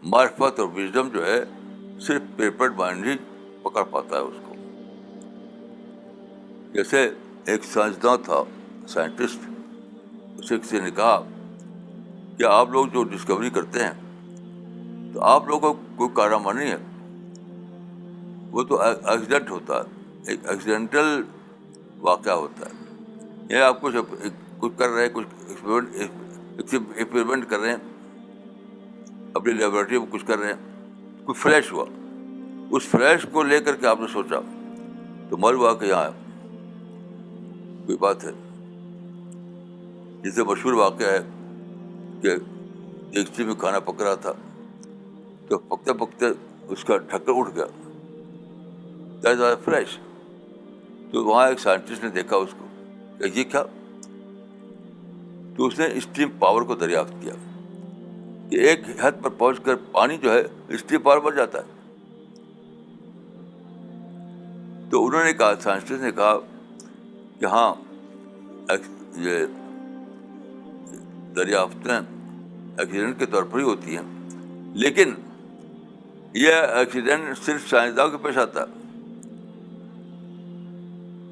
معرفت اور وژڈم جو ہے صرف پریپیئرڈ مائنڈ ہی پکڑ پاتا ہے اس کو. جیسے ایک سائنسداں تھا, سائنٹسٹ, اسے کسی نے کہا کہ آپ لوگ جو ڈسکوری کرتے ہیں تو آپ لوگوں کو کوئی کارنامہ نہیں ہے, وہ تو ایکسیڈنٹ ہوتا ہے, ایک ایکسیڈنٹل واقعہ ہوتا ہے. یہ آپ کچھ کر رہے ہیں, کچھ ایکسپیریمنٹ کر رہے ہیں, اپنی لیبورٹری میں کچھ کر رہے ہیں, کوئی فلیش ہوا, اس فلیش کو لے کر کے آپ نے سوچا تو معلوم ہوا کہ یہاں کوئی بات ہے. جسے مشہور واقعہ ہے کہ دیگچی میں کھانا پک رہا تھا تو پکتے پکتے اس کا ڈھکن اٹھ گیا, دیٹ واز فلیش. تو وہاں ایک سائنٹسٹ نے دیکھا اس کو کہ یہ کیا, تو اس نے اسٹیم پاور کو دریافت کیا کہ ایک حد پر پہنچ کر پانی جو ہے اسٹیم پاور بن جاتا ہے. تو انہوں نے کہا, سائنٹسٹ نے کہا کہ ہاں یہ دریافتیں ایکسیڈنٹ کے طور پر ہی ہوتی ہیں, لیکن یہ ایکسیڈنٹ صرف سائنسداں کو پیش آتا ہے,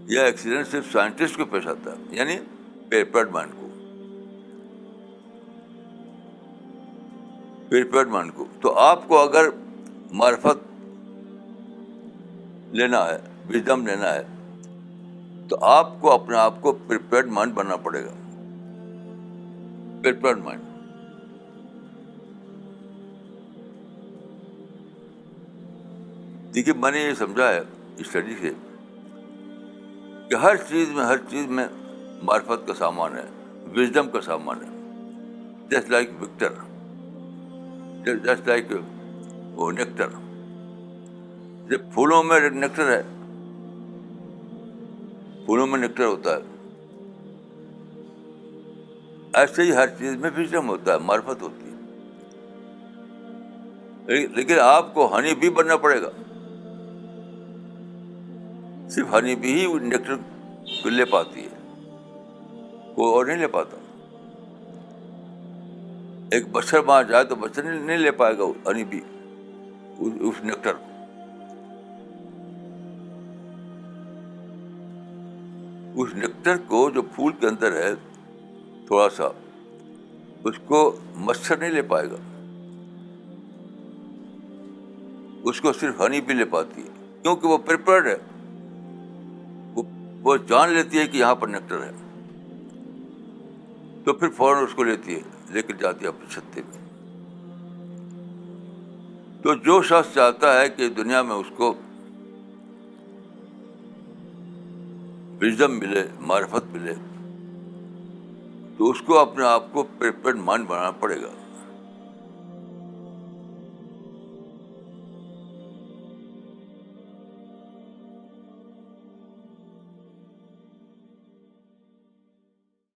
یہ ایکسیڈنٹ صرف سائنٹسٹ کو پیش آتا ہے, یعنی پریپیئرڈ مائنڈ کو, پریپیئرڈ مائنڈ کو. تو آپ کو اگر معرفت لینا ہے, وژڈم لینا ہے, تو آپ کو اپنے آپ کو پریپیئرڈ مائنڈ بننا پڑے گا, پریپیئرڈ مائنڈ. دیکھیے میں نے یہ سمجھا ہے اسٹڈی سے کہ ہر چیز میں معرفت کا سامان ہے, وژڈم کا سامان ہے. Just like victor, just like وہ نیکٹر, جب پھولوں میں نیکٹر ہے, پھولوں میں نیکٹر ہوتا ہے, ایسے ہی ہر چیز میں وژڈم ہوتا ہے, معرفت ہوتی ہے. لیکن آپ کو ہنی بی بننا پڑے گا. صرف ہنی بی ہی نیکٹر کو لے پاتی ہے, کوئی اور نہیں لے پاتا. ایک مچھر وہاں جائے تو مچھر نہیں لے پائے گا ہنی بی اس نیکٹر. اس نیکٹر کو جو پھول کے اندر ہے تھوڑا سا, اس کو مچھر نہیں لے پائے گا, اس کو صرف ہنی بھی لے پاتی ہے, کیونکہ وہ پریپیئرڈ ہے. وہ جان لیتی ہے کہ یہاں پر نیکٹر ہے, تو پھر فوراً اس کو لیتی ہے, لے کر جاتی ہے اپنی چھتے پہ. تو جو شخص چاہتا ہے کہ دنیا میں اس کو وژڈم ملے, معرفت ملے, تو اس کو اپنے آپ کو پریپیئرڈ مائنڈ بنانا پڑے گا.